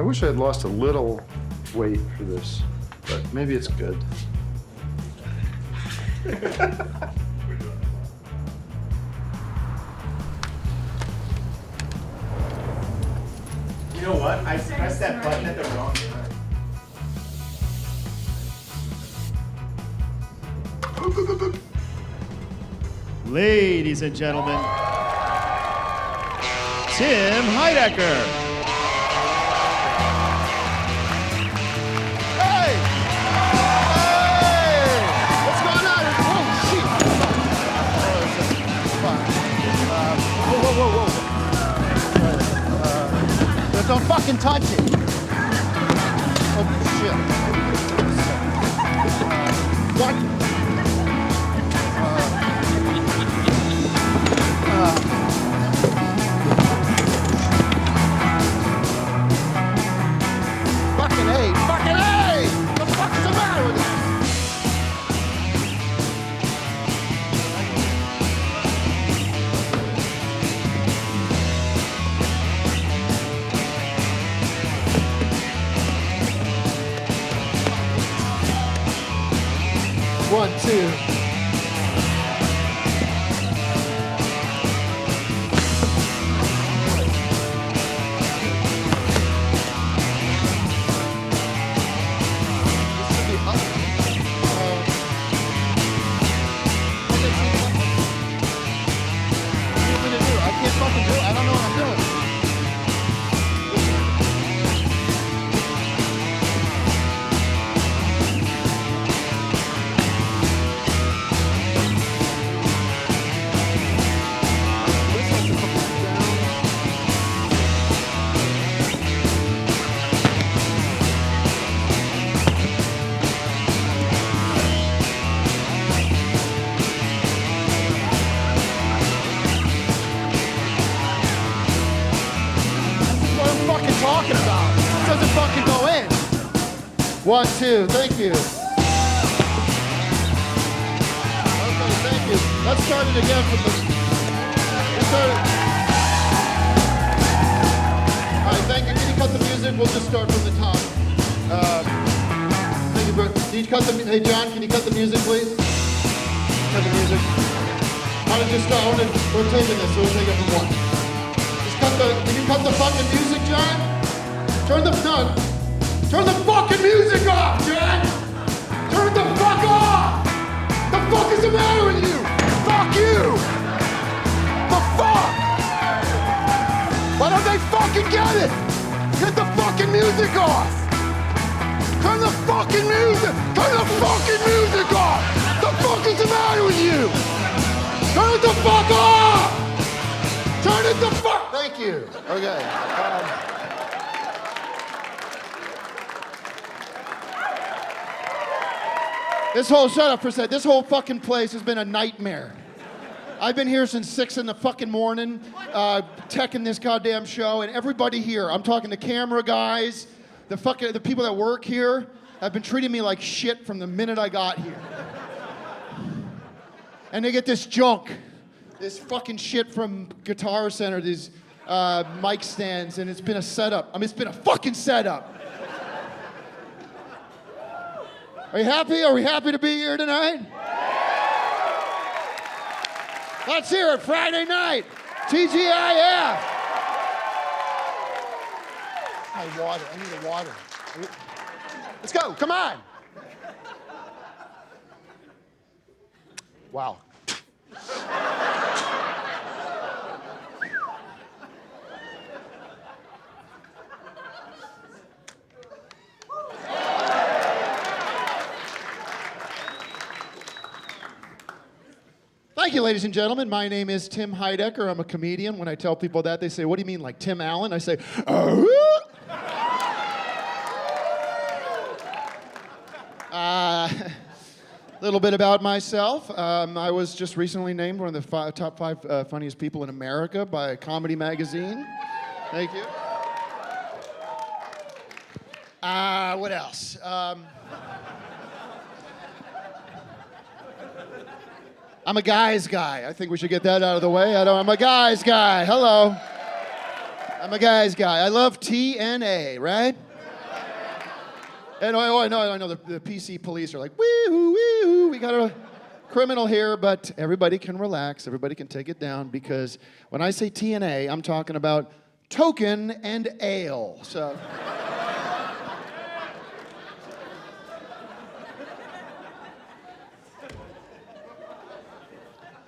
I wish I had lost a little weight for this, but maybe it's good. You know what? I pressed that button at the wrong time. Ladies and gentlemen, Tim Heidecker. Hey! Hey! What's going on? Oh, shit! Whoa. Don't fucking touch it. Oh, shit. What? Fucking A! Fucking A! What the fuck is the matter with it? 1, 2. Talking about. It doesn't fucking go in. 1, 2, thank you. Okay, thank you. Let's start it again from the. Let's start it. All right, thank you. Can you cut the music? We'll just start from the top. Thank you, bro. Can you cut the? Hey, John, can you cut the music, please? Cut the music. I want to just start. We're taking this, so we'll take it from 1. Can you cut the fucking music, John? Turn the fucking music off, John! Turn the fuck off! The fuck is the matter with you? Fuck you! The fuck? Why don't they fucking get it? Get the fucking music off! Turn the fucking music! Turn the fucking music off! The fuck is the matter with you? Turn it the fuck off! Turn it the fuck! Thank you. Okay. Shut up for a second. This whole fucking place has been a nightmare. I've been here since 6 in the fucking morning, teching this goddamn show, and everybody here, I'm talking to camera guys, the people that work here, have been treating me like shit from the minute I got here. And they get this junk. This fucking shit from Guitar Center, these mic stands, and it's been a setup. I mean, it's been a fucking setup. Are you happy? Are we happy to be here tonight? Let's hear it, Friday night. TGIF. I need water. I need a water. Let's go. Come on. Wow. Thank you, ladies and gentlemen. My name is Tim Heidecker. I'm a comedian. When I tell people that, they say, what do you mean, like Tim Allen? I say, a little bit about myself. I was just recently named one of the top 5 funniest people in America by Comedy Magazine. Thank you. What else? I'm a guy's guy. I think we should get that out of the way. I'm a guy's guy. Hello. I'm a guy's guy. I love TNA, right? And I know the PC police are like, wee-hoo, wee-hoo, we got a criminal here, but everybody can relax, everybody can take it down, because when I say TNA, I'm talking about token and ale, so.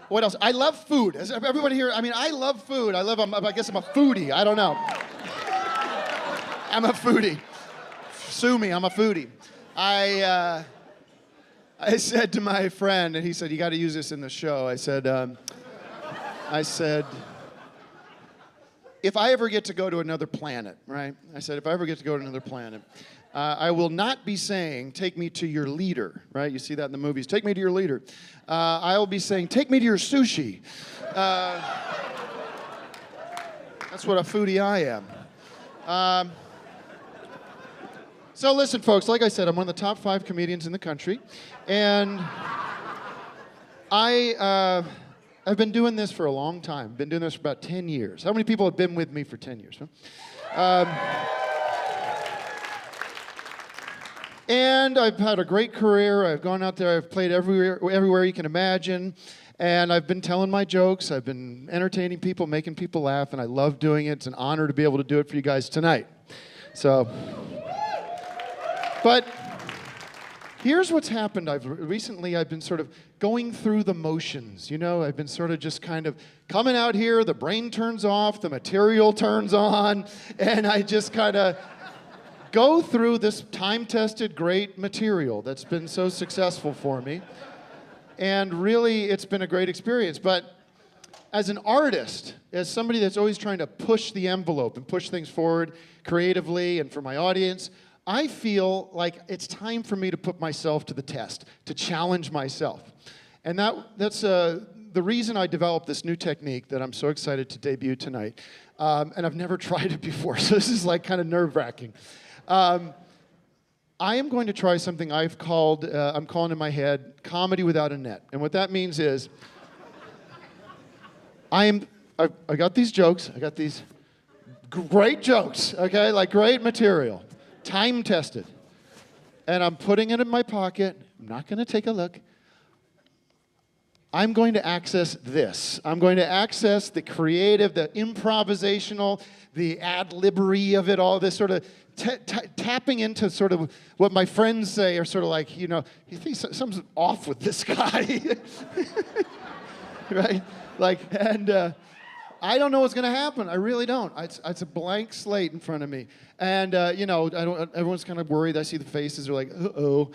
What else? I love food. Is everybody here? I mean, I love food. I guess I'm a foodie. I don't know. I'm a foodie. Sue me, I'm a foodie. I said to my friend, and he said, you got to use this in the show. I said, if I ever get to go to another planet, right? I said, if I ever get to go to another planet, I will not be saying, take me to your leader, right? You see that in the movies. Take me to your leader. I will be saying, take me to your sushi. That's what a foodie I am. So listen, folks, like I said, I'm one of the top 5 comedians in the country. And I've been doing this for a long time. Been doing this for about 10 years. How many people have been with me for 10 years? Huh? And I've had a great career. I've gone out there. I've played everywhere you can imagine. And I've been telling my jokes. I've been entertaining people, making people laugh. And I love doing it. It's an honor to be able to do it for you guys tonight. So, but here's what's happened. Recently I've been sort of going through the motions. You know, I've been sort of just kind of coming out here. The brain turns off. The material turns on. And I just kind of go through this time-tested, great material that's been so successful for me. And really, it's been a great experience. But as an artist, as somebody that's always trying to push the envelope and push things forward creatively and for my audience, I feel like it's time for me to put myself to the test, to challenge myself. And that's the reason I developed this new technique that I'm so excited to debut tonight. And I've never tried it before, so this is like kind of nerve-wracking. I am going to try something I'm calling in my head, comedy without a net. And what that means is, I got these jokes, I got these great jokes, okay, like great material, time-tested. And I'm putting it in my pocket, I'm not gonna take a look. I'm going to access this. I'm going to access the creative, the improvisational, the ad-libbery of it all, this sort of tapping into sort of what my friends say are sort of like, you know, you think something's off with this guy, right? Like, and I don't know what's going to happen. I really don't. It's a blank slate in front of me. And, you know, everyone's kind of worried. I see the faces. They're like, uh-oh.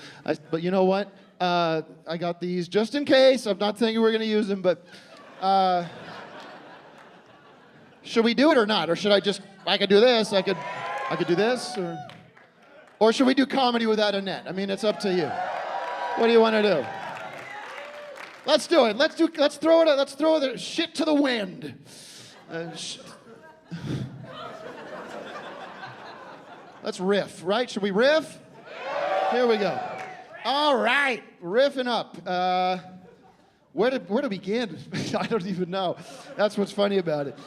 But you know what? I got these just in case. I'm not thinking we're going to use them, but should we do it or not? Or should I could do this, I could do this, or should we do comedy without a net? I mean, it's up to you. What do you want to do? Let's do it. Let's throw the shit to the wind. Let's riff, right? Should we riff? Here we go. All right, riffing up. Where to begin? I don't even know. That's what's funny about it.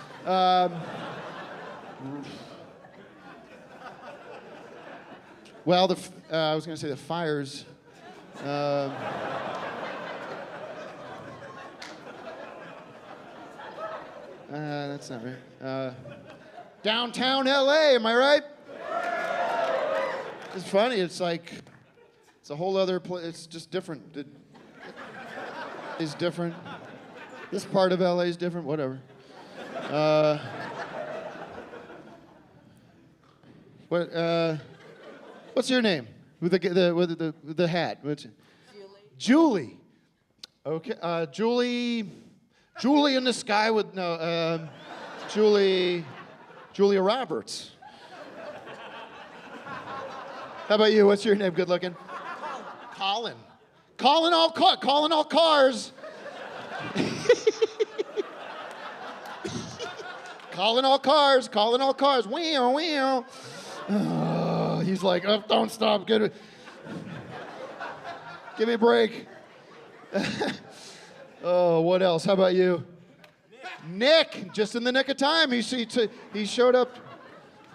Well, I was going to say the fires. That's not right. Downtown LA, am I right? It's funny. It's like it's a whole other place. It's just different. It's different. This part of LA is different. Whatever. What's your name? With the hat. What's it? Julie. Okay. Julie in the sky with Julia Roberts. How about you? What's your name? Good looking. Colin. Calling all cars. Calling all cars. Wow, wow. Oh, he's like, oh, don't stop. Give me a break. Oh, what else? How about you? Nick. Just in the nick of time. He showed up.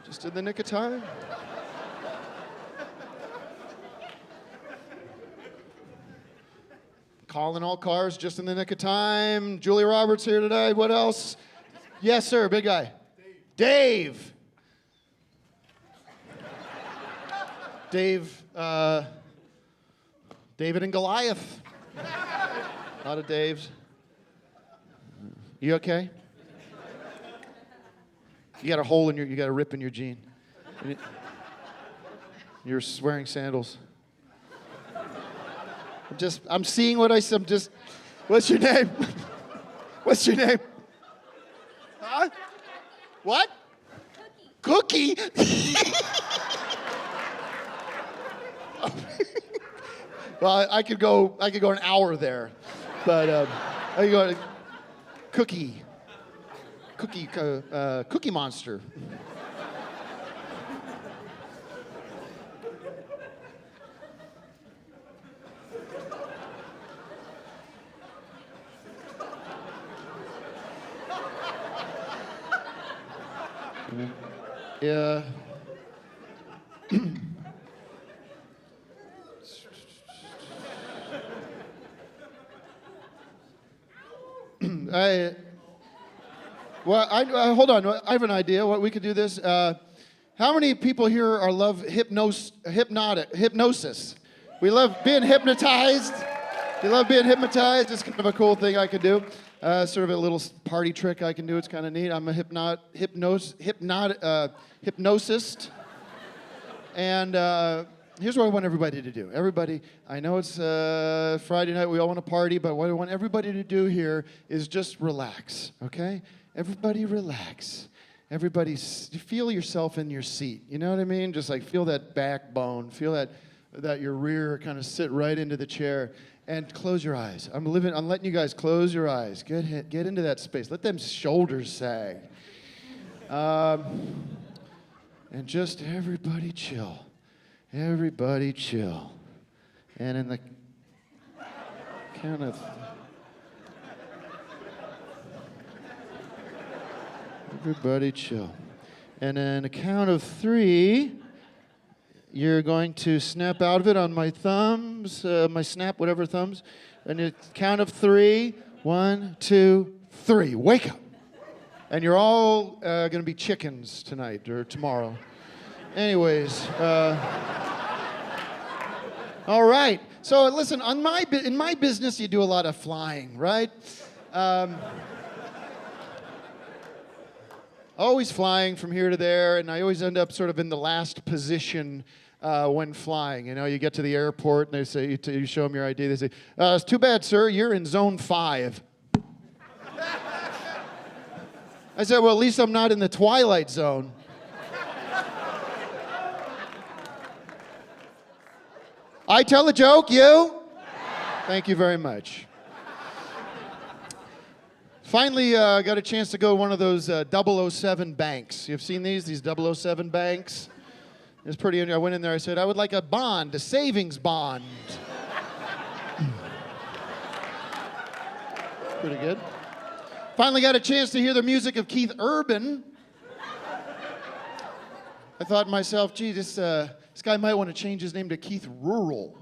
Just in the nick of time. Calling all cars just in the nick of time. Julia Roberts here today. What else? Yes, sir. Big guy. Dave. Dave. David and Goliath. A lot of Daves. You okay? You got a hole in you got a rip in your jean. You're wearing sandals. I'm seeing what I'm just, what's your name? What's your name? Huh? What? Cookie. Well, I could go an hour there, but I could go Cookie Monster. Yeah. Hold on. I have an idea. What we could do this. How many people here love hypnosis? We love being hypnotized. You love being hypnotized. It's kind of a cool thing I could do. Sort of a little party trick I can do. It's kind of neat. I'm a hypnosist. And here's what I want everybody to do. Everybody, I know it's Friday night. We all want to party, but what I want everybody to do here is just relax, okay? Everybody relax. Everybody feel yourself in your seat. You know what I mean? Just like feel that backbone. Feel that your rear kind of sit right into the chair. And close your eyes. I'm letting you guys close your eyes. Get into that space. Let them shoulders sag. And just everybody chill. Everybody chill. And in the count of... Everybody chill. And in a count of 3, you're going to snap out of it on my thumbs, my snap, whatever thumbs. And a count of 3, 1, 2, 3. Wake up. And you're all going to be chickens tonight or tomorrow. Anyways, all right. So listen, in my business, you do a lot of flying, right? Always flying from here to there, and I always end up sort of in the last position when flying. You know, you get to the airport, and they say, you show them your ID, they say, it's too bad, sir, you're in zone 5. I said, well, at least I'm not in the twilight zone. I tell a joke, you? Thank you very much. Finally got a chance to go to one of those 007 banks. You've seen these 007 banks? It's pretty interesting. I went in there, I said, I would like a bond, a savings bond. Pretty good. Finally got a chance to hear the music of Keith Urban. I thought to myself, gee, this guy might want to change his name to Keith Rural,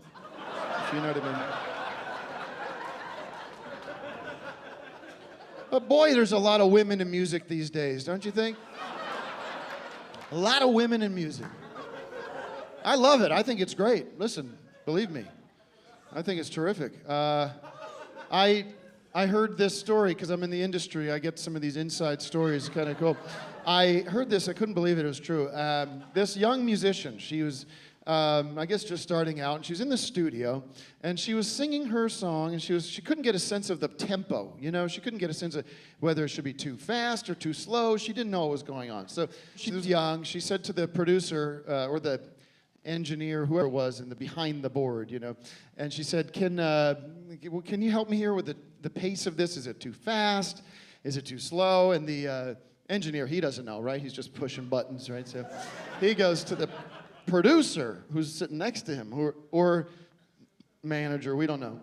if you know what I mean. But boy, there's a lot of women in music these days, don't you think? A lot of women in music. I love it. I think it's great. Listen, believe me. I think it's terrific. I heard this story because I'm in the industry. I get some of these inside stories. Kind of cool. I heard this. I couldn't believe it was true. This young musician, she was, I guess, just starting out, and she was in the studio, and she was singing her song, and she couldn't get a sense of the tempo. You know, she couldn't get a sense of whether it should be too fast or too slow. She didn't know what was going on. So she was young. She said to the producer or the engineer, whoever it was, behind the board, you know, and she said, "Can you help me here with the pace of this? Is it too fast? Is it too slow?" And the engineer, he doesn't know, right? He's just pushing buttons, right? So he goes to the producer who's sitting next to him, or manager, we don't know.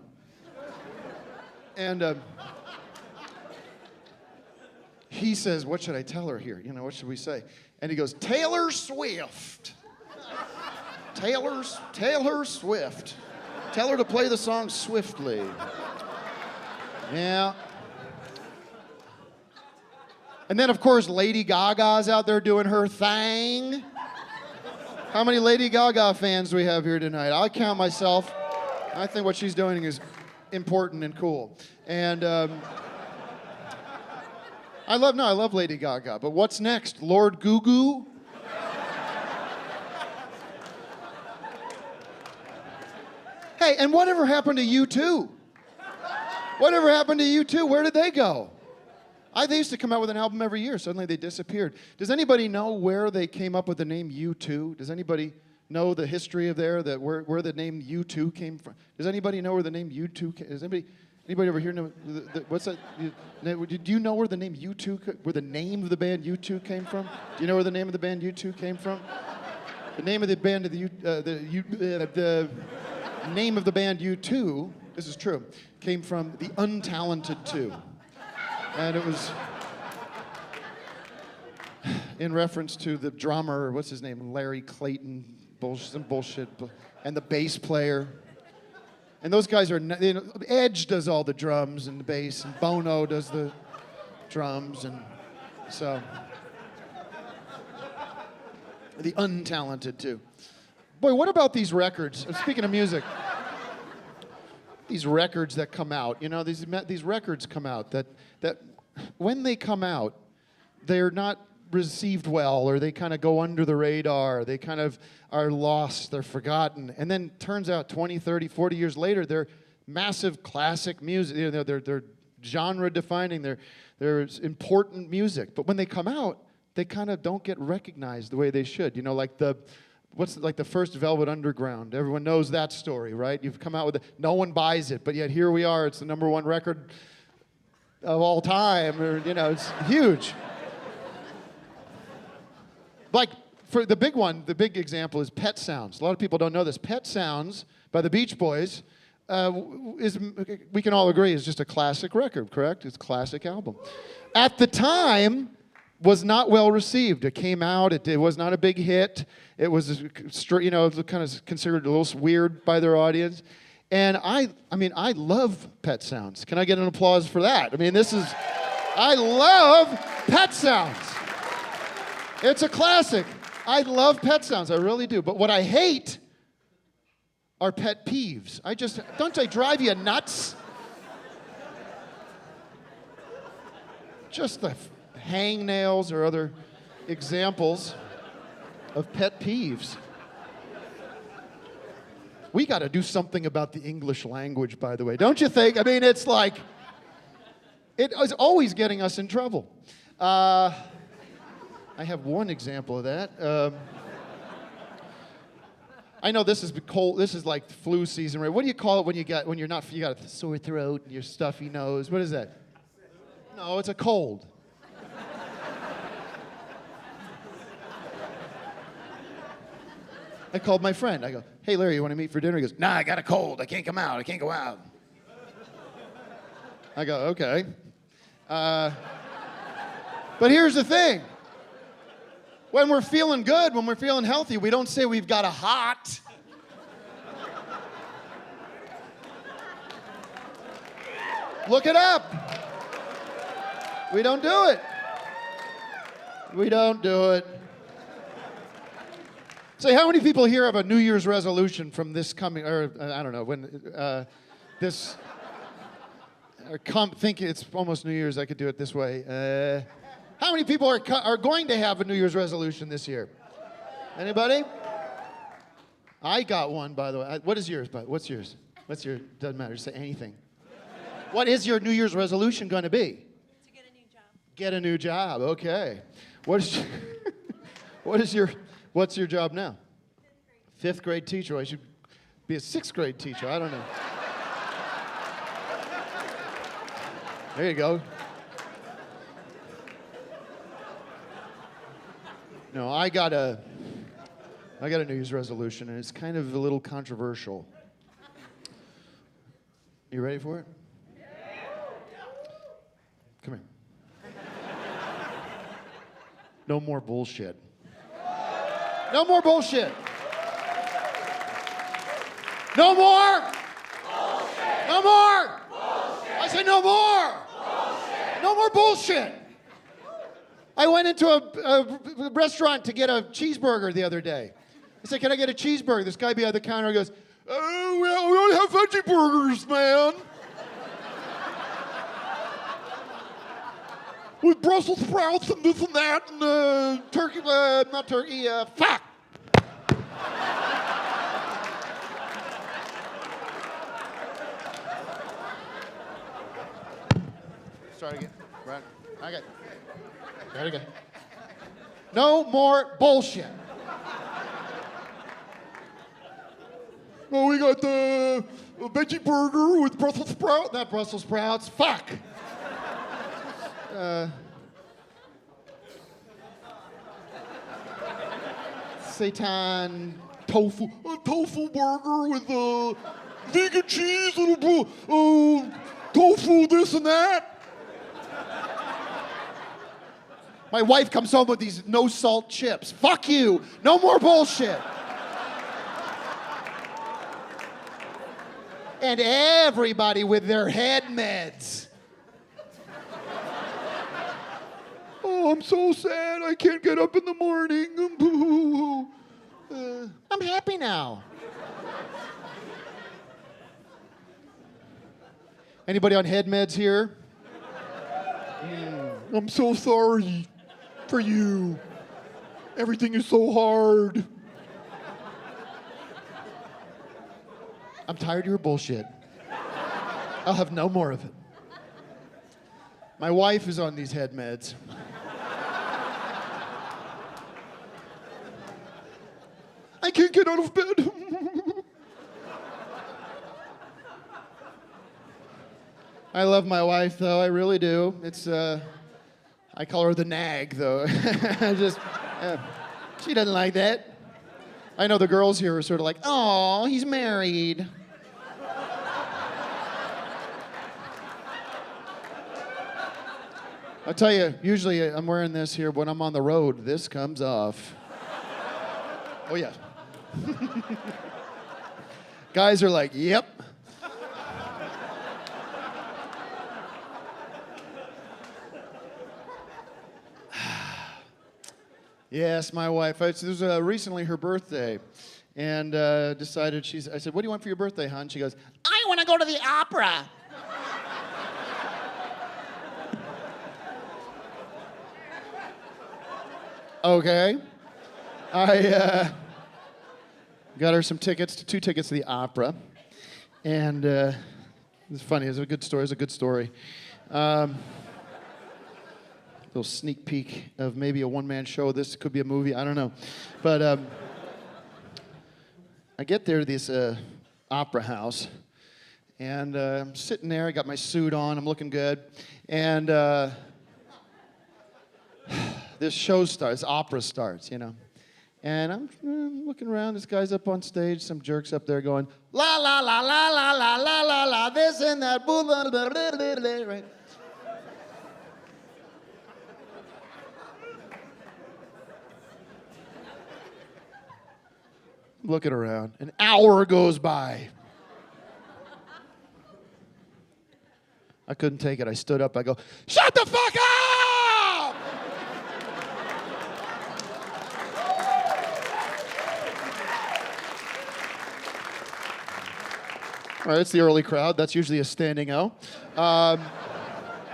he says, what should I tell her here? You know, what should we say? And he goes, Taylor Swift. Taylor Swift. Tell her to play the song swiftly. Yeah. And then, of course, Lady Gaga's out there doing her thing. How many Lady Gaga fans do we have here tonight? I'll count myself. I think what she's doing is important and cool. And I love Lady Gaga. But what's next? Lord Goo Goo? Hey, and whatever happened to U2? Whatever happened to U2? Where did they go? They used to come out with an album every year. Suddenly they disappeared. Does anybody know where they came up with the name U2? Does anybody know the history of where the name U2 came from? Does anybody know where the name U2 came? Does anybody over here know what's that? Do you know where the name U2 where the name of the band U2 came from? Do you know where the name of the band U2 came from? The name of the band of the name of the band U2, this is true, came from the Untalented Two. And it was in reference to the drummer, what's his name, Larry Clayton, some bullshit, and the bass player. And those guys are, Edge does all the drums and the bass, and Bono does the drums, and so. The Untalented Two. Boy, what about these records? Speaking of music, these records that come out, these records come out that when they come out, they're not received well, or they kind of go under the radar. They kind of are lost, they're forgotten. And then turns out 20, 30, 40 years later, they're massive classic music. They're genre defining, they're important music. But when they come out, they kind of don't get recognized the way they should. Like the first Velvet Underground. Everyone knows that story, right? You've come out with it. No one buys it, but yet here we are. It's the #1 record of all time. It's huge. Like, for the big one, the big example is Pet Sounds. A lot of people don't know this. Pet Sounds by the Beach Boys we can all agree, is just a classic record, correct? It's a classic album. At the time, was not well received. It came out, it was not a big hit. It was, kind of considered a little weird by their audience. And I love Pet Sounds. Can I get an applause for that? I love Pet Sounds. It's a classic. I love Pet Sounds, I really do. But what I hate are pet peeves. Don't they drive you nuts? Just the hangnails or other examples of pet peeves. We got to do something about the English language, by the way. Don't you think? It's like, it is always getting us in trouble. I have one example of that. I know this is cold. This is like flu season, right? What do you call it when you got a sore throat and your stuffy nose? What is that? No, it's a cold. I called my friend. I go, hey, Larry, you want to meet for dinner? He goes, nah, I got a cold. I can't come out. I can't go out. I go, okay. But here's the thing. When we're feeling good, when we're feeling healthy, we don't say we've got a hot. Look it up. We don't do it. We don't do it. Say, how many people here have a New Year's resolution from this coming, or I don't know, when this, think it's almost New Year's, I could do it this way. How many people are going to have a New Year's resolution this year? Anybody? I got one, by the way. What is yours, bud? What's yours? Doesn't matter, say anything. What is your New Year's resolution going to be? To get a new job. Get a new job, okay. What's your job now? Fifth grade teacher. I should be a sixth grade teacher. I don't know. There you go. No, I got a New Year's resolution, and it's kind of a little controversial. You ready for it? Come here. No more bullshit. No more bullshit. No more. Bullshit. No more. Bullshit. I said no more. Bullshit. No more bullshit. I went into a restaurant to get a cheeseburger the other day. I said, can I get a cheeseburger? This guy behind the counter goes, oh, well, we only have veggie burgers, man. With Brussels sprouts and this and that and turkey, not turkey, fuck. Start again. Right. Okay. Start again. No more bullshit. Oh, we got the veggie burger with Brussels sprouts. Not Brussels sprouts. Fuck. Seitan tofu. A tofu burger with vegan cheese and tofu this and that. My wife comes home with these no-salt chips. Fuck you. No more bullshit. And everybody with their head meds. Oh, I'm so sad. I can't get up in the morning. I'm happy now. Anybody on head meds here? I'm so sorry for you. Everything is so hard. I'm tired of your bullshit. I'll have no more of it. My wife is on these head meds. I can't get out of bed. I love my wife, though. I really do. It's, I call her the nag, though. She doesn't like that. I know the girls here are sort of like, oh, he's married. I'll tell you, usually I'm wearing this here. When I'm on the road, this comes off. Oh, yeah. Guys are like, yep. Yes, my wife. It was recently her birthday, and decided I said, "What do you want for your birthday, hon?" She goes, "I want to go to the opera." Okay. I got her two tickets to the opera, and it's funny. It's a good story. It's a good story. Little sneak peek of maybe a one-man show. This could be a movie. I don't know. But I get there to this opera house, and I'm sitting there. I got my suit on. I'm looking good. And this show starts. Opera starts, you know. And I'm looking around. This guy's up on stage. Some jerk's up there going, la, la, la, la, la, la, la, la, la, this and that. Blah, blah, blah, blah, blah, blah, right? Looking around. An hour goes by. I couldn't take it. I stood up. I go, shut the fuck up! All right, it's the early crowd. That's usually a standing O. I'll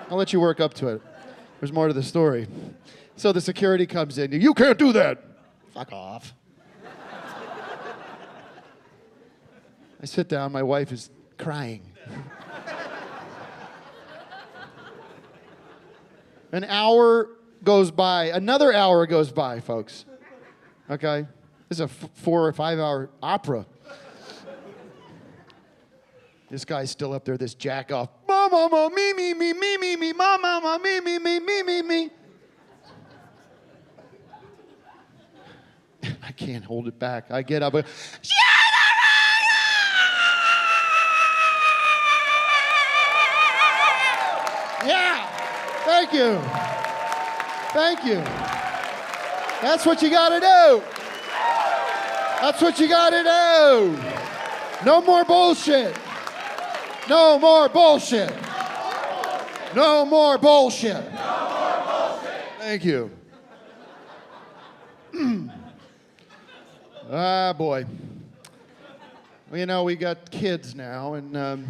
let you work up to it. There's more to the story. So the security comes in. You can't do that. Fuck off. I sit down, my wife is crying. An hour goes by, another hour goes by, folks. Okay? This is a 4 or 5 hour opera. This guy's still up there, this jack off. Ma, ma, ma, me, me, me, me, me, me, ma, ma, ma, me, me, me, me, me, me. I can't hold it back. I get up. Yeah, thank you. Thank you. That's what you gotta do. That's what you gotta do. No more bullshit. No more bullshit. No more bullshit. Thank you. Ah, boy. Well, you know, we got kids now, and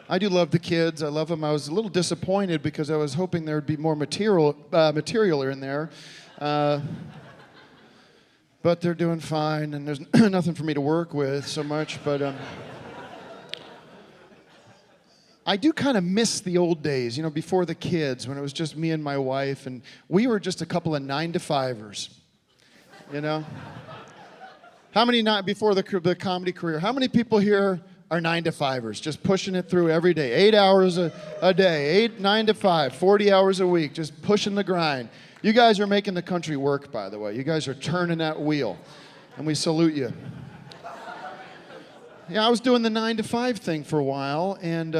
I do love the kids. I love them. I was a little disappointed because I was hoping there would be more material in there. But they're doing fine, and there's nothing for me to work with so much. But I do kind of miss the old days, you know, before the kids, when it was just me and my wife, and we were just a couple of 9-to-5ers, you know? How many, before the comedy career, how many people here are 9-to-5ers, just pushing it through every day, 8 hours a day, 9 to 5, 40 hours a week, just pushing the grind. You guys are making the country work, by the way. You guys are turning that wheel, and we salute you. Yeah, I was doing the 9-to-5 thing for a while, and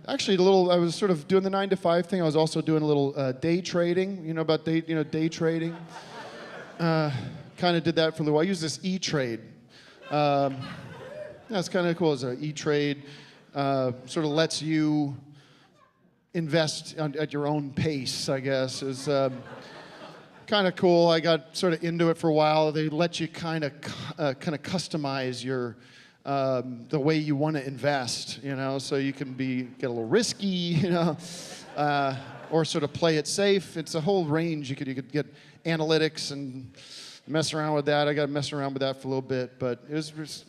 actually I was sort of doing the 9-to-5 thing. I was also doing a little day trading, you know about day trading? Kind of did that for a little while. I use this E-Trade. That's kind of cool. It's an E-Trade. Sort of lets you invest at your own pace, I guess. Is kind of cool. I got sort of into it for a while. They let you kind of customize your the way you want to invest, you know, so you can get a little risky, you know, or sort of play it safe. It's a whole range. You could get analytics and mess around with that. I got to mess around with that for a little bit, but it's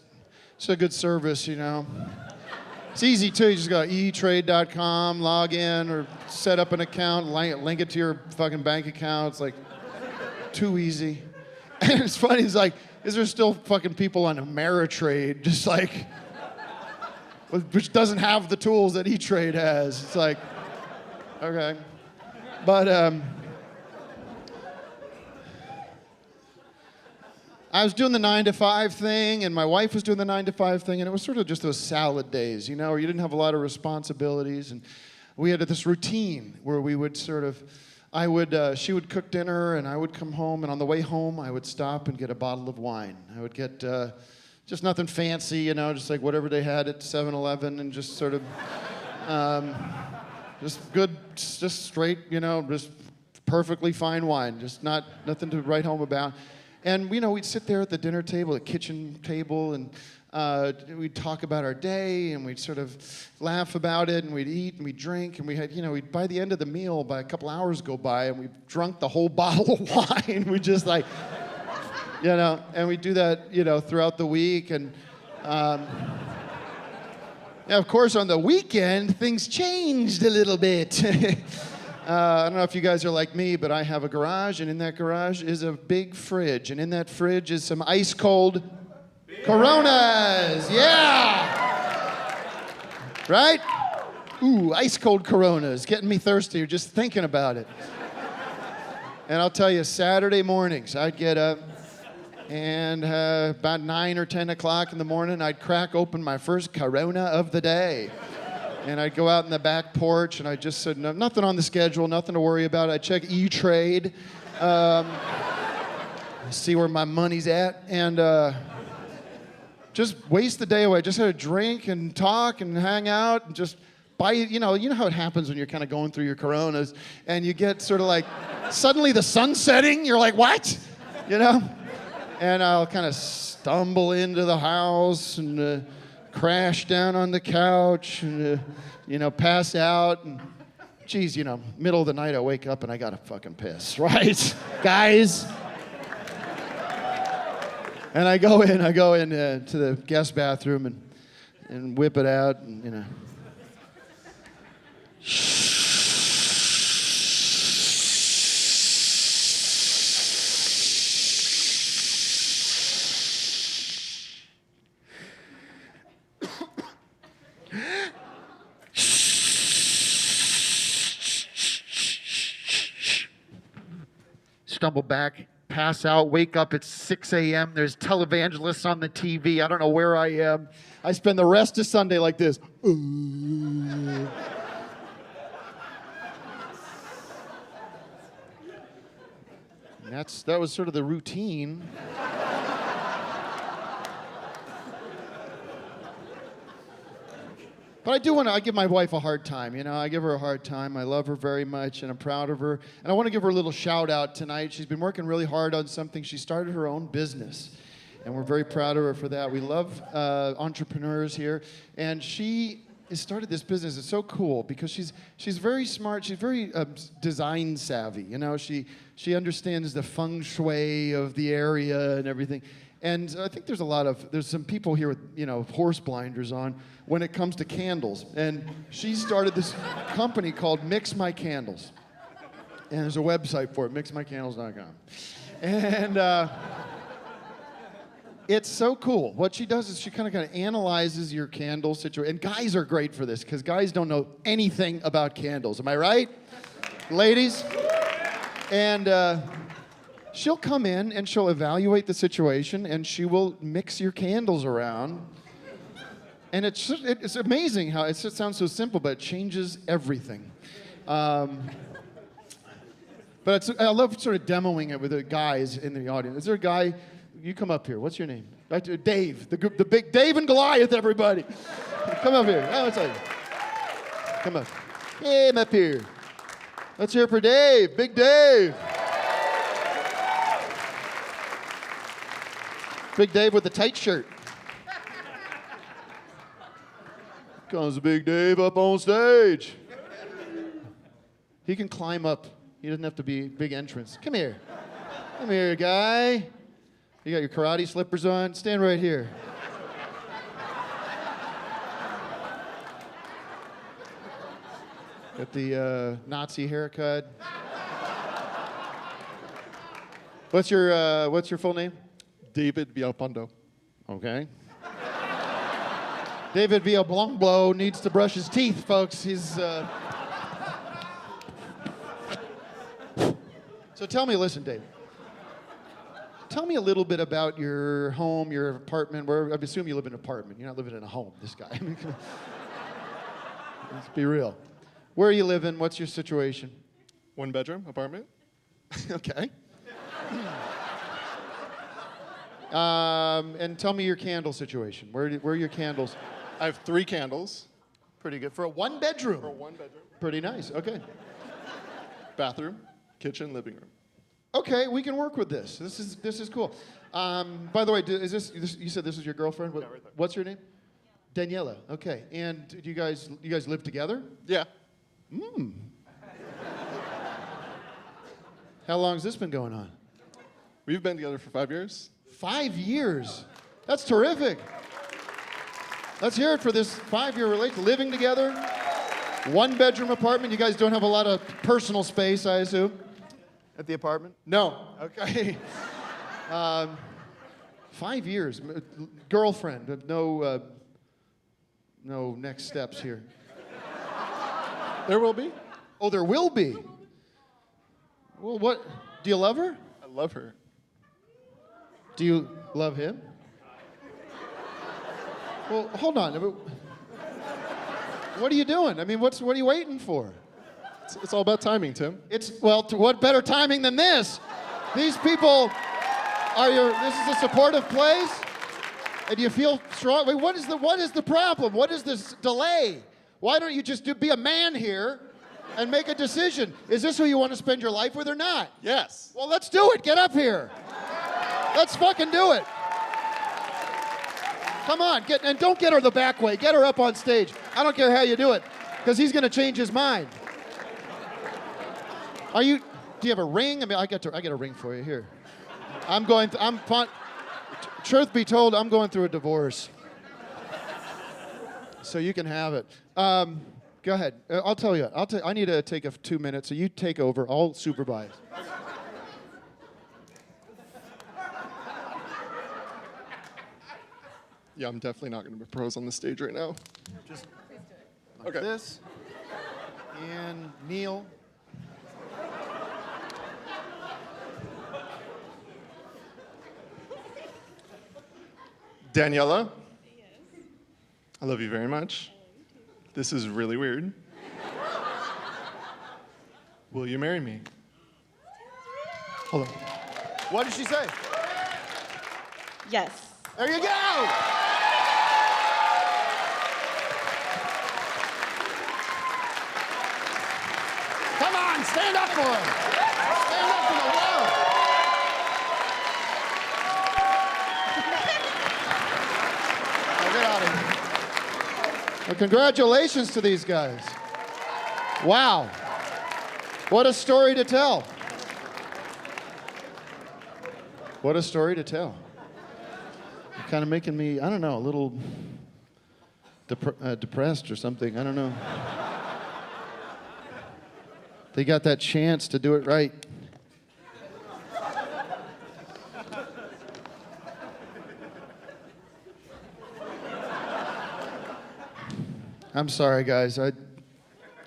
a good service, you know. It's easy too. You just go to etrade.com, log in, or set up an account, link it to your fucking bank account. It's like too easy. And it's funny. It's like, is there still fucking people on Ameritrade, just like, which doesn't have the tools that E-Trade has? It's like, okay, but I was doing the 9-to-5 thing, and my wife was doing the 9-to-5 thing, and it was sort of just those salad days, you know, where you didn't have a lot of responsibilities, and we had this routine where we would sort of, she would cook dinner, and I would come home, and on the way home, I would stop and get a bottle of wine. I would get just nothing fancy, you know, just like whatever they had at 7-Eleven, and just sort of, just good, just straight, you know, just perfectly fine wine, just nothing to write home about. And, you know, we'd sit there at the dinner table, the kitchen table, and we'd talk about our day, and we'd sort of laugh about it, and we'd eat, and we'd drink, and we had, you know, by the end of the meal, by a couple hours go by, and we'd drunk the whole bottle of wine. We just like, you know, and we'd do that, you know, throughout the week. And, yeah, of course, on the weekend, things changed a little bit. I don't know if you guys are like me, but I have a garage, and in that garage is a big fridge, and in that fridge is some ice-cold Coronas. Yeah! Right? Ooh, ice-cold Coronas, getting me thirsty just thinking about it. And I'll tell you, Saturday mornings, I'd get up, and about 9 or 10 o'clock in the morning, I'd crack open my first Corona of the day. And I'd go out in the back porch, and I just said, no, nothing on the schedule, nothing to worry about. I'd check E-Trade, see where my money's at, and just waste the day away. Just had a drink and talk and hang out and just buy, you know how it happens when you're kind of going through your Coronas, and you get sort of like, suddenly the sun's setting, you're like, what? You know? And I'll kind of stumble into the house and crash down on the couch and, you know, pass out. And, geez, you know, middle of the night I wake up and I gotta fucking piss, right? Guys? And I go in to the guest bathroom and whip it out and, you know. Stumble back, pass out, wake up at 6 a.m. There's televangelists on the TV. I don't know where I am. I spend the rest of Sunday like this. that was sort of the routine. But I do want to, I give my wife a hard time, you know, I give her a hard time. I love her very much, and I'm proud of her. And I want to give her a little shout out tonight. She's been working really hard on something. She started her own business, and we're very proud of her for that. We love entrepreneurs here, and she has started this business. It's so cool because she's very smart. She's very design savvy, you know. She understands the feng shui of the area and everything. And I think there's some people here with, you know, horse blinders on when it comes to candles. And she started this company called Mix My Candles. And there's a website for it, mixmycandles.com. And it's so cool. What she does is she kind of analyzes your candle situation. And guys are great for this because guys don't know anything about candles. Am I right? Ladies? And she'll come in and she'll evaluate the situation and she will mix your candles around. And it's amazing how it sounds so simple, but it changes everything. But I love sort of demoing it with the guys in the audience. Is there a guy? You come up here. What's your name? Dave. The big Dave and Goliath, everybody. Come up here. Oh, what's up? Come up. Hey, I'm up here. Let's hear it for Dave. Big Dave. Big Dave with the tight shirt. Comes Big Dave up on stage. He can climb up. He doesn't have to be big entrance. Come here. Come here, guy. You got your karate slippers on? Stand right here. Got the Nazi haircut. What's your full name? David Villalpando. Okay. David Villalpando needs to brush his teeth, folks. He's. So tell me, listen, Dave. Tell me a little bit about your home, your apartment. Where I assume you live in an apartment. You're not living in a home. This guy. I mean, let's be real. Where are you living? What's your situation? 1-bedroom apartment. Okay. And tell me your candle situation. Where are your candles? I have 3 candles. Pretty good. For a 1-bedroom? For a 1-bedroom. Pretty nice. Okay. Bathroom, kitchen, living room. Okay, we can work with this. This is cool. By the way, is this you said this is your girlfriend? Yeah, right there. What's your name? Daniela. Okay. And do you guys live together? Yeah. How long has this been going on? We've been together for 5 years. 5 years. That's terrific. Let's hear it for this 5-year relationship. Living together, 1-bedroom apartment. You guys don't have a lot of personal space, I assume, at the apartment? No. Okay. 5 years. Girlfriend. No next steps here. There will be. Oh, there will be. Well, what? Do you love her? I love her. Do you love him? Well, hold on. What are you doing? I mean, what are you waiting for? It's all about timing, Tim. What better timing than this? These people this is a supportive place? And you feel strong? Wait, what is the problem? What is this delay? Why don't you just be a man here and make a decision? Is this who you want to spend your life with or not? Yes. Well, let's do it. Get up here. Let's fucking do it. Come on, and don't get her the back way. Get her up on stage. I don't care how you do it, because he's going to change his mind. Do you have a ring? I mean, I got a ring for you here. Truth be told, I'm going through a divorce. So you can have it. Go ahead. I'll tell you. I need to take 2 minutes, so you take over. I'll supervise. Yeah, I'm definitely not going to propose on the stage right now. Just like this. And kneel. Daniela? Yes. I love you very much. This is really weird. Will you marry me? Hold on. What did she say? Yes. There you go. Come on, stand up for him. Stand up for the world. Now get out of here. Well, congratulations to these guys. Wow. What a story to tell. What a story to tell. You're kind of making me, I don't know, a little depressed or something. I don't know. They got that chance to do it right. I'm sorry, guys.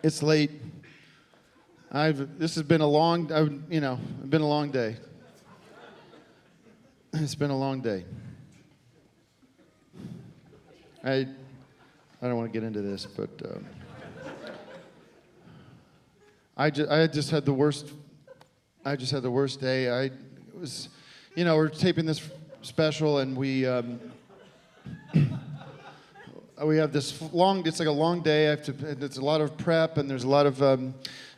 It's late. This has been a long, been a long day. It's been a long day. I don't want to get into this, but I just had the worst. I just had the worst day. We're taping this special, and we have this long. It's like a long day. It's a lot of prep, and there's a lot of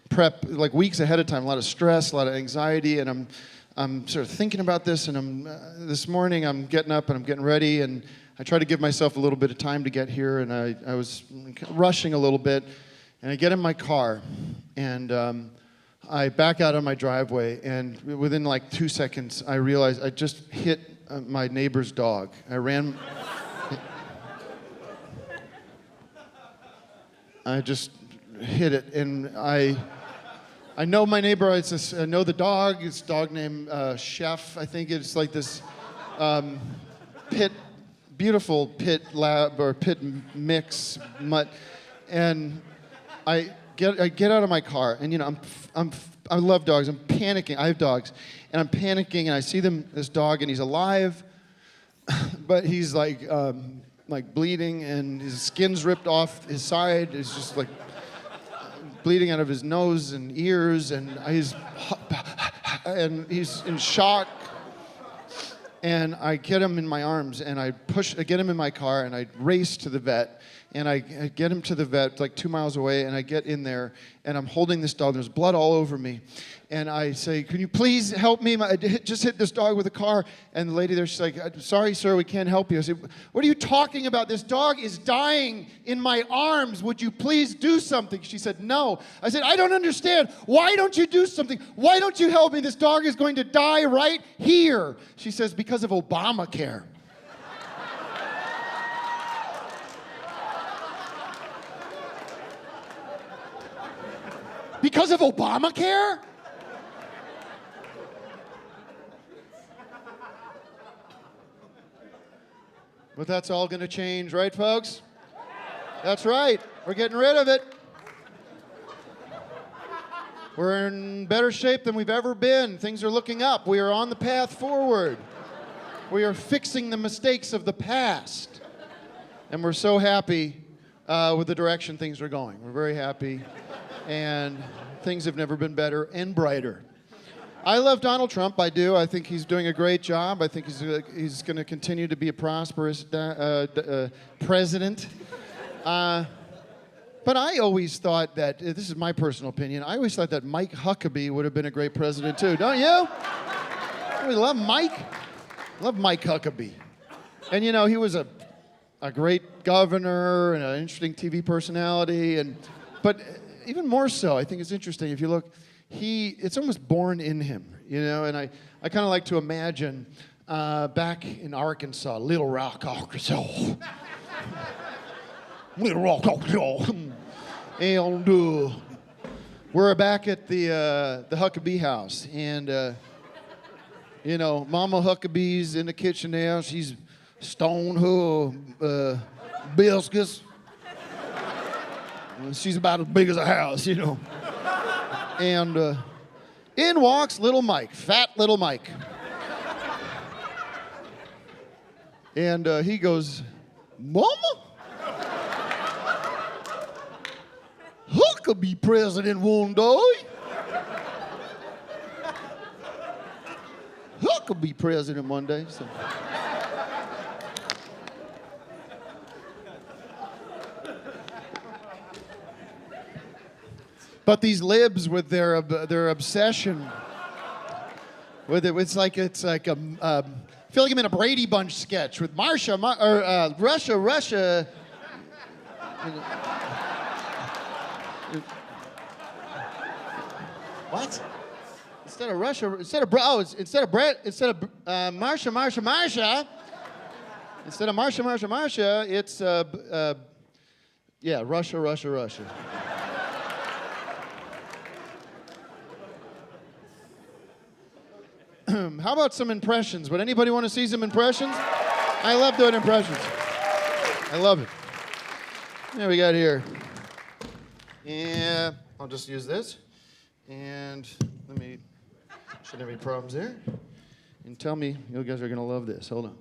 prep, like weeks ahead of time. A lot of stress, a lot of anxiety, and I'm sort of thinking about this. And this morning I'm getting up and I'm getting ready, and I try to give myself a little bit of time to get here, and I was rushing a little bit, and I get in my car, and I back out on my driveway, and within like 2 seconds, I realized I just hit my neighbor's dog. I just hit it, and I know my neighbor. I know the dog. It's a dog named Chef. I think it's like this beautiful pit lab or pit mix mutt, and I get out of my car, and I love dogs. I'm panicking. I have dogs, and I'm panicking, and I see this dog, and he's alive, but he's like bleeding, and his skin's ripped off his side. It's just like bleeding out of his nose and ears, and he's in shock. And I get him in my arms, and I get him in my car, and I race to the vet, and I get him to the vet like 2 miles away, and I get in there, and I'm holding this dog. There's blood all over me, and I say, "Can you please help me? I just hit this dog with a car." And the lady there, she's like, "Sorry, sir, we can't help you." I said, "What are you talking about? This dog is dying in my arms. Would you please do something?" She said, "No." I said, "I don't understand. Why don't you do something? Why don't you help me? This dog is going to die right here." She says, "Because of Obamacare." Because of Obamacare? But that's all going to change, right, folks? That's right. We're getting rid of it. We're in better shape than we've ever been. Things are looking up. We are on the path forward. We are fixing the mistakes of the past. And we're so happy with the direction things are going. We're very happy. And things have never been better and brighter. I love Donald Trump, I do. I think he's doing a great job. I think he's going to continue to be a prosperous president. But I always thought that, this is my personal opinion, I always thought that Mike Huckabee would have been a great president too, don't you? We love Mike. Love Mike Huckabee. And he was a great governor and an interesting TV personality, but even more so, I think it's interesting, if you look, it's almost born in him, and I kind of like to imagine back in Arkansas, Little Rock, Arkansas. Little Rock, Arkansas. And we're back at the Huckabee house, and Mama Huckabee's in the kitchen now. She's stoned her biscuits. She's about as big as a house, And in walks little Mike, fat little Mike. And he goes, "Mama? Huckabee president one day. Huckabee president one day. So. But these libs with their obsession with it, it's like I feel like I'm in a Brady Bunch sketch with Russia. What? Instead of Russia, instead of Marsha. Instead of Marsha, it's Russia. How about some impressions? Would anybody want to see some impressions? I love doing impressions. I love it. Yeah, we got here. Yeah, I'll just use this. And shouldn't have any problems there. And tell me, you guys are going to love this. Hold on.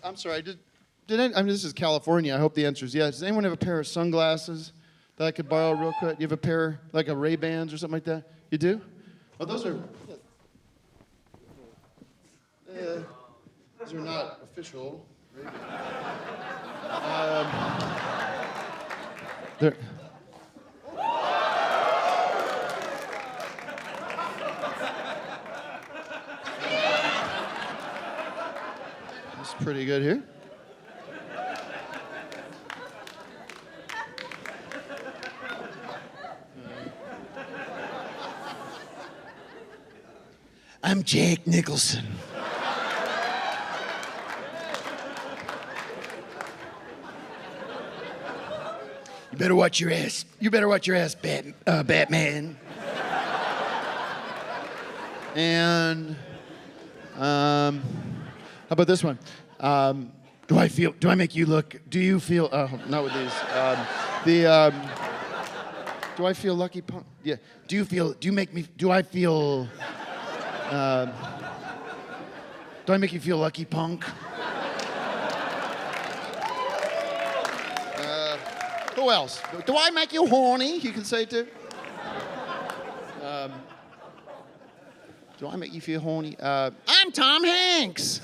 I'm sorry, this is California. I hope the answer is yes. Does anyone have a pair of sunglasses that I could borrow real quick? You have a pair, like a Ray-Bans or something like that? You do? Oh, those are not official Ray-Bans. They're... That's pretty good here. I'm Jack Nicholson. You better watch your ass. You better watch your ass, Batman. And how about this one? Do I make you look? Do you feel? Not with these. Do I feel lucky? Yeah. Do you make me? Do I feel? Do I make you feel lucky, punk? Who else? Do I make you horny? You can say too. Do I make you feel horny? I'm Tom Hanks.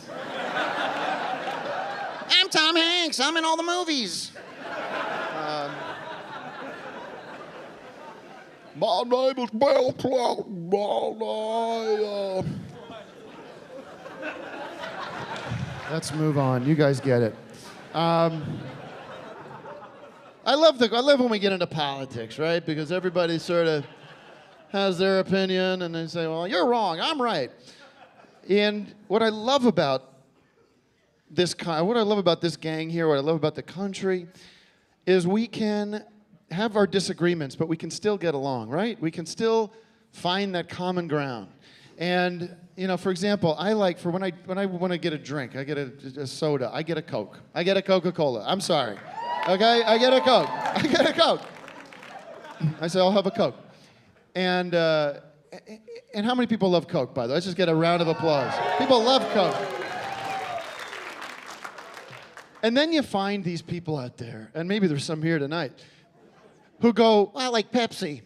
I'm Tom Hanks. I'm in all the movies. My name is Bill Clinton. Let's move on. You guys get it. I love when we get into politics, right? Because everybody sort of has their opinion, and they say, "Well, you're wrong. I'm right." And what I love about this gang here, what I love about the country, is we can have our disagreements, but we can still get along, right? We can still find that common ground. And for example, I like when I want to get a drink, I get a soda, I get a Coke, I get a Coca-Cola. I'm sorry, okay? I get a Coke. I say I'll have a Coke. And how many people love Coke, by the way? Let's just get a round of applause. People love Coke. And then you find these people out there, and maybe there's some here tonight, who go, I like Pepsi.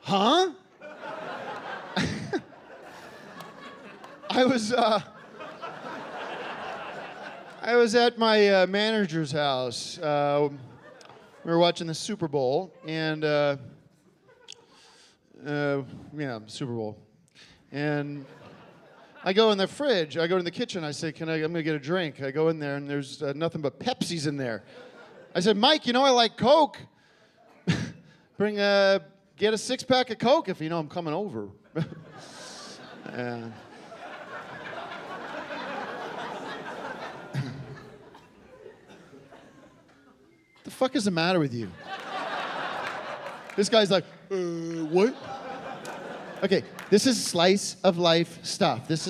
Huh? I was at my manager's house. We were watching the Super Bowl, and Super Bowl. And I go in the fridge, I go in the kitchen, I say, I'm gonna get a drink. I go in there, and there's nothing but Pepsis in there. I said, Mike, I like Coke. Get a 6-pack of Coke if you know I'm coming over. The fuck is the matter with you? This guy's like, what? Okay, this is slice of life stuff. This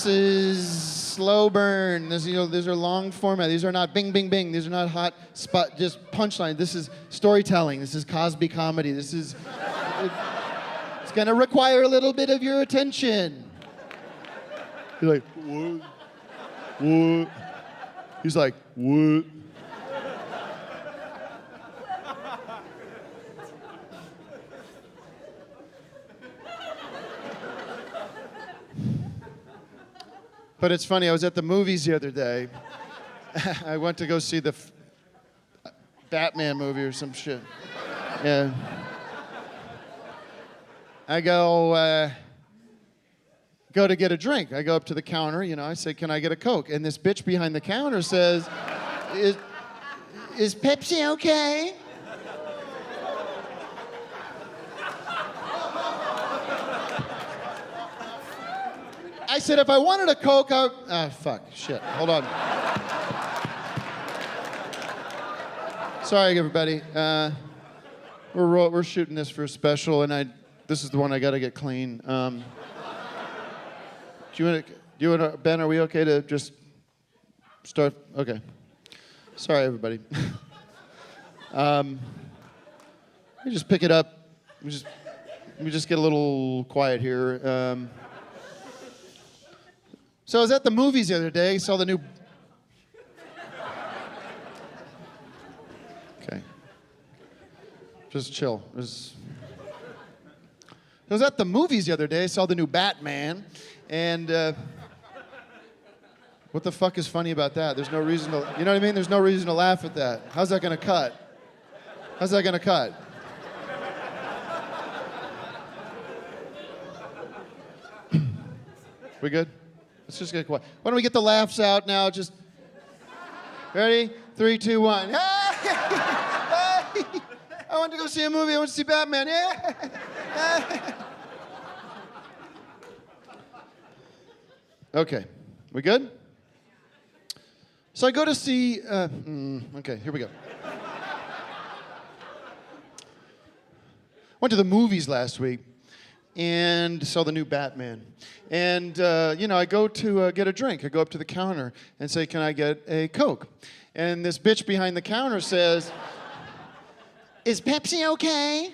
is slow burn. These are long format. These are not bing, bing, bing. These are not hot spot, just punchline. This is storytelling. This is Cosby comedy. It's gonna require a little bit of your attention. You're like, what? What? He's like, what? But it's funny, I was at the movies the other day. I went to go see the Batman movie or some shit. Yeah. I go to get a drink. I go up to the counter, I say, can I get a Coke? And this bitch behind the counter says, is Pepsi okay? I said, if I wanted a Coke, shit, hold on. Sorry, everybody. We're shooting this for a special, and this is the one I got to get clean. Do you want to, Ben, are we okay to just start? Okay. Sorry, everybody. Let me just pick it up. Let me just get a little quiet here. So I was at the movies the other day, saw the new... Okay. Just chill. I was at the movies the other day, saw the new Batman, and what the fuck is funny about that? There's no reason to, you know what I mean? There's no reason to laugh at that. How's that gonna cut? How's that gonna cut? We good? Let's just get quiet. Why don't we get the laughs out now? Just ready? 3, 2, 1. Hey! Hey! I want to go see a movie. I want to see Batman. Yeah! Okay, we good? So I go to see, okay, here we go. Went to the movies last week and saw the new Batman. And, I go to get a drink. I go up to the counter and say, can I get a Coke? And this bitch behind the counter says, is Pepsi okay?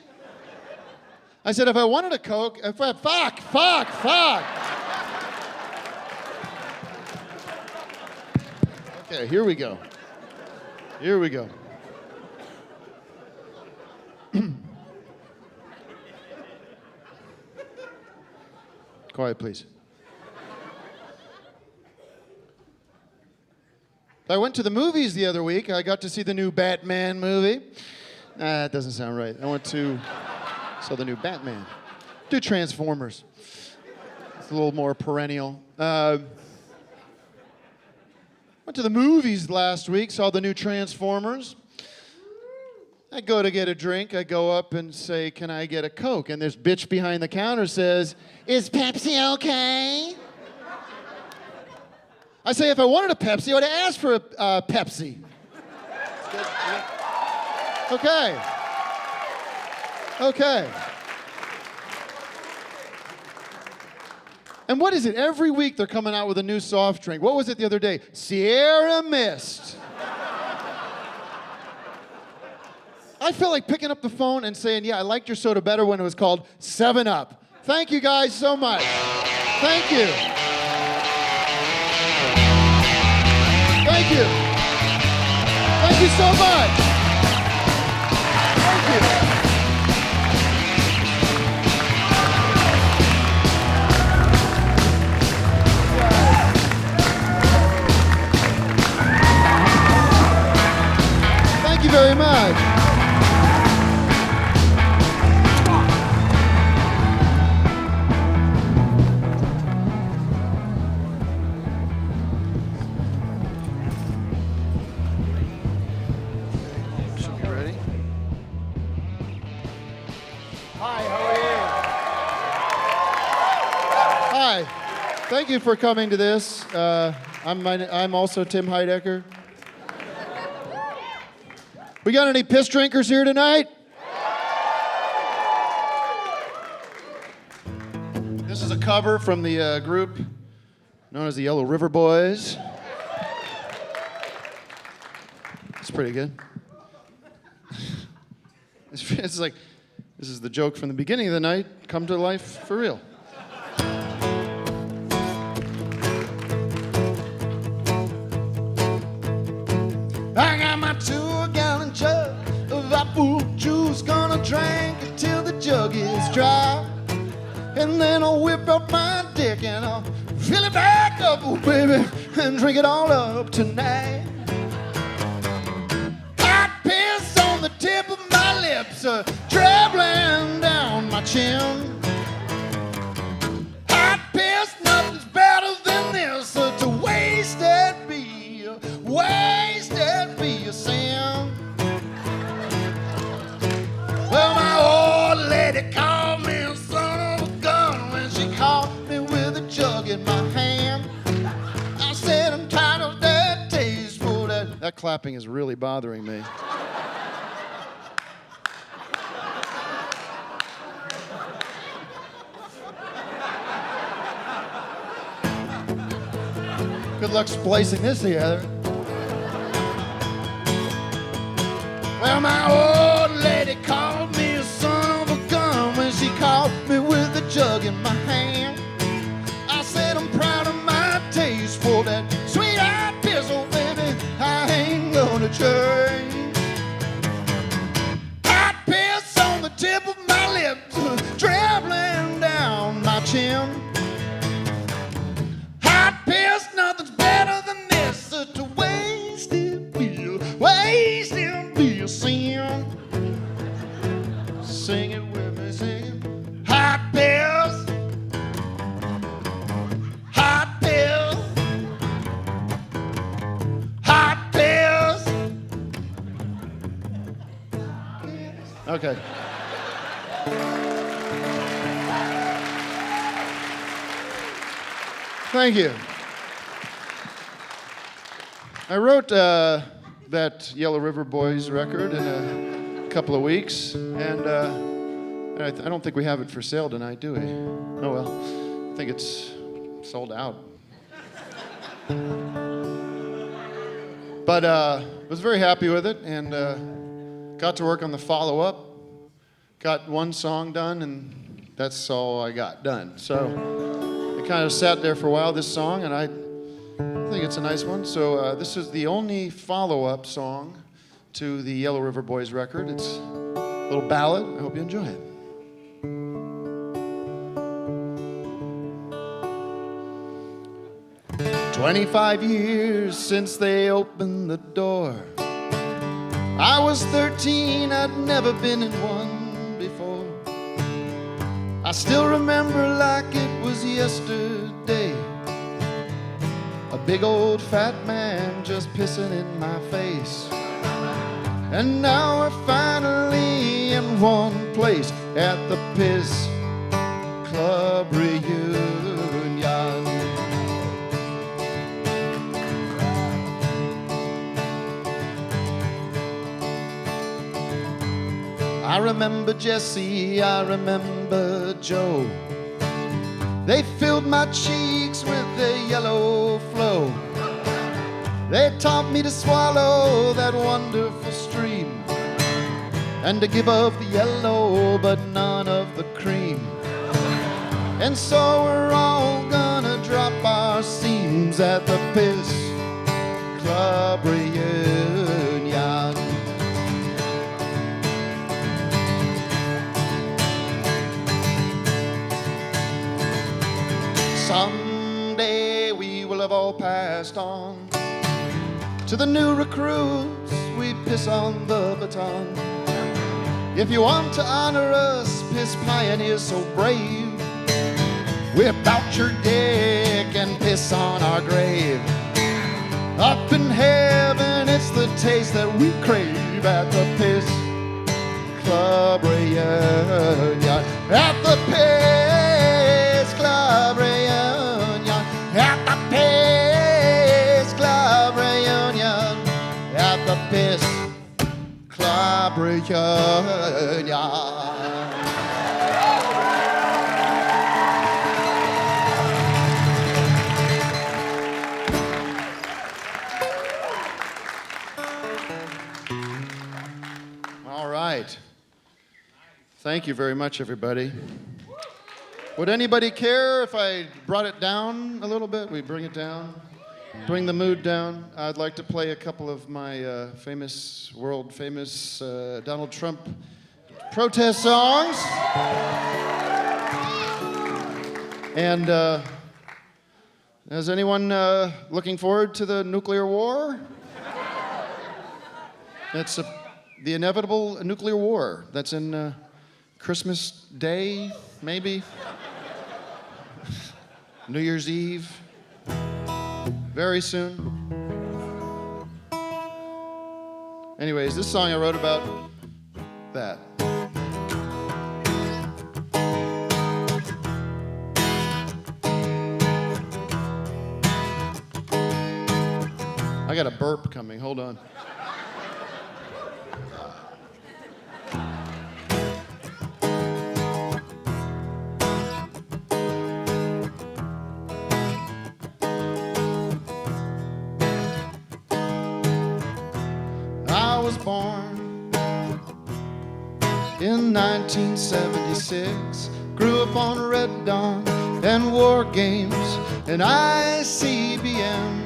I said, if I wanted a Coke, fuck. Okay, here we go. Quiet, please. I went to the movies the other week. I got to see the new Batman movie. That doesn't sound right. Saw the new Batman. Do Transformers. It's a little more perennial. Went to the movies last week, saw the new Transformers. I go to get a drink. I go up and say, can I get a Coke? And this bitch behind the counter says, is Pepsi okay? I say, if I wanted a Pepsi, I would have asked for a Pepsi. Okay. And what is it? Every week they're coming out with a new soft drink. What was it the other day? Sierra Mist. I feel like picking up the phone and saying, yeah, I liked your soda better when it was called 7-Up. Thank you guys so much. Thank you. Thank you. Thank you so much. Thank you. Thank you very much. Thank you for coming to this. I'm also Tim Heidecker. We got any piss drinkers here tonight? This is a cover from the group known as the Yellow River Boys. It's pretty good. It's like, this is the joke from the beginning of the night, come to life for real. I got my 2-gallon jug of apple juice, gonna drink it till the jug is dry. And then I'll whip up my dick and I'll Fill it back up, oh baby, and drink it all up tonight. Hot piss on the tip of my lips, traveling down my chin. Hot piss, nothing's better than this. To waste it be a sin. Well, my old lady called me a son of a gun when she caught me with a jug in my hand. I said I'm tired of that taste for that. That clapping is really bothering me. Good luck splicing this together. Well, my old lady called me a son of a gun when she caught me with a jug in my hand. I said I'm proud of my taste for that sweet-eyed piss, oh baby, I ain't gonna change. Hot piss on the tip of my lips, traveling down my chin. Hot piss, nothing's better than this. To waste it be a sin. Sing it with me, sing it. Hot piss, hot piss, hot piss. Okay. Thank you. I wrote that Yellow River Boys record in a couple of weeks, and I don't think we have it for sale tonight, do we? Oh well, I think it's sold out. But was very happy with it, and got to work on the follow-up. Got one song done, and that's all I got done. So it kind of sat there for a while, this song, and I think it's a nice one. So this is the only follow-up song to the Yellow River Boys record. It's a little ballad. I hope you enjoy it. 25 years since they opened the door. I was 13, I'd never been in one before. I still remember like it was yesterday. A big old fat man just pissing in my face. And now we're finally in one place at the Piss Club reunion. I remember Jesse, I remember Joe. They filled my cheeks with their yellow flow. They taught me to swallow that wonderful stream, and to give up the yellow but none of the cream. And so we're all gonna drop our seams at the Piss Club reunion. Someday we will have all passed on. To the new recruits, we piss on the baton. If you want to honor us, piss pioneers so brave, whip out your dick and piss on our grave. Up in heaven, it's the taste that we crave at the Piss Club reunion. At the Piss Club reunion. At the Piss Club reunion. At the Piss Club reunion. All right. Thank you very much, everybody. Would anybody care if I brought it down a little bit? We bring it down, bring the mood down. I'd like to play a couple of my world famous Donald Trump protest songs. Is anyone looking forward to the nuclear war? It's the inevitable nuclear war. That's in Christmas Day, maybe? New Year's Eve. Very soon. Anyways, this song I wrote about that. I got a burp coming, hold on. I was born in 1976, grew up on Red Dawn and war games and ICBMs.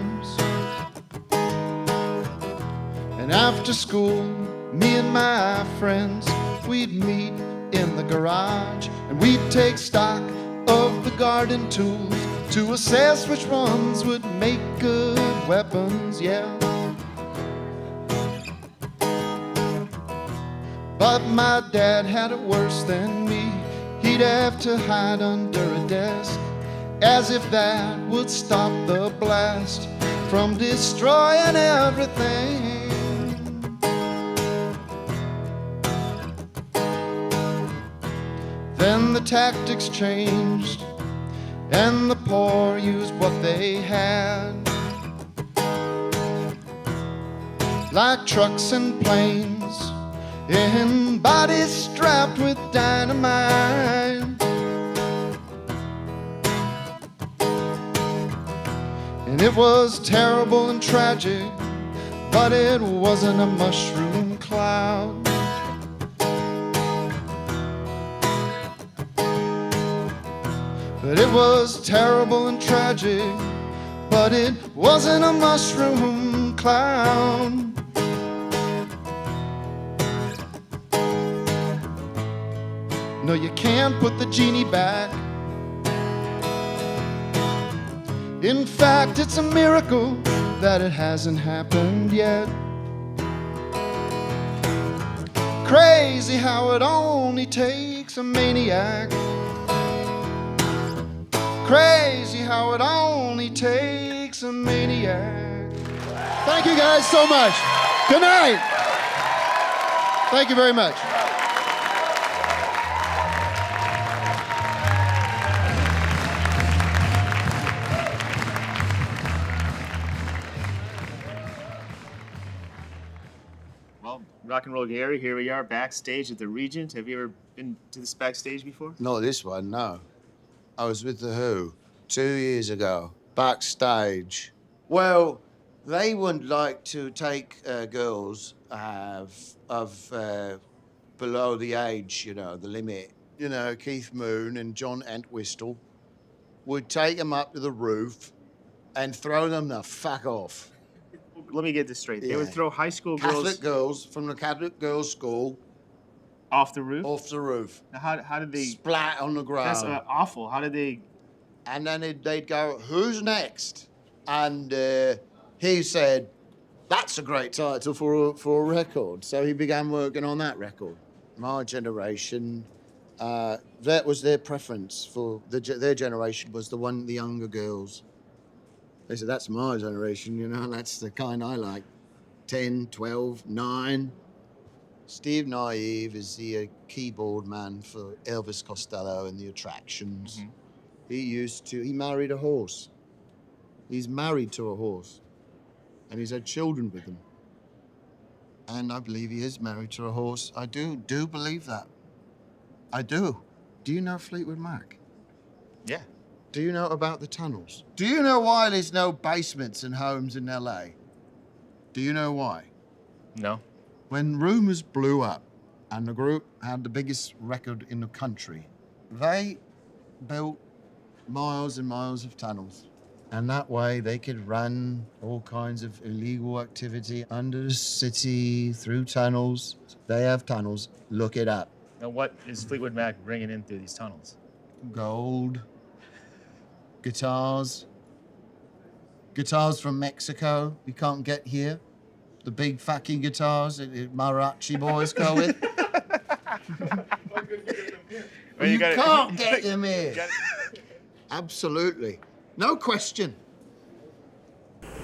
And after school, me and my friends, we'd meet in the garage and we'd take stock of the garden tools to assess which ones would make good weapons, yeah. But my dad had it worse than me. He'd have to hide under a desk, as if that would stop the blast from destroying everything. Then the tactics changed, and the poor used what they had, like trucks and planes, and bodies strapped with dynamite. And it was terrible and tragic, but it wasn't a mushroom cloud. But it was terrible and tragic, but it wasn't a mushroom cloud. No, you can't put the genie back. In fact, it's a miracle that it hasn't happened yet. Crazy how it only takes a maniac. Crazy how it only takes a maniac. Thank you guys so much. Good night. Thank you very much. Well, rock and roll Gary, here we are backstage at the Regent. Have you ever been to this backstage before? Not this one, no. I was with The Who 2 years ago, backstage. Well, they wouldn't like to take girls below the age, the limit. Keith Moon and John Entwistle would take them up to the roof and throw them the fuck off. Let me get this straight. They would Yeah. throw high school Catholic girls girls from the Catholic girls' school off the roof? off the roof. Now, how did they... Splat on the ground. That's awful. How did they... And then they'd go, who's next? And he said, that's a great title for a record. So he began working on that record. My generation, that was their preference for their generation was the younger girls. They said, that's my generation, that's the kind I like. 10, 12, 9. Steve Naive is the keyboard man for Elvis Costello and the Attractions. Mm-hmm. He married a horse. He's married to a horse. And he's had children with him. And I believe he is married to a horse. I do believe that. I do. Do you know Fleetwood Mac? Yeah. Do you know about the tunnels? Do you know why there's no basements and homes in LA? Do you know why? No. When Rumours blew up and the group had the biggest record in the country, they built miles and miles of tunnels. And that way they could run all kinds of illegal activity under the city, through tunnels. They have tunnels. Look it up. Now, what is Fleetwood Mac bringing in through these tunnels? Gold, guitars, guitars from Mexico we can't get here. The big fucking guitars that the mariachi boys go with. Well, You gotta- can't get them here. gotta- Absolutely. No question.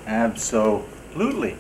Abso Lutely.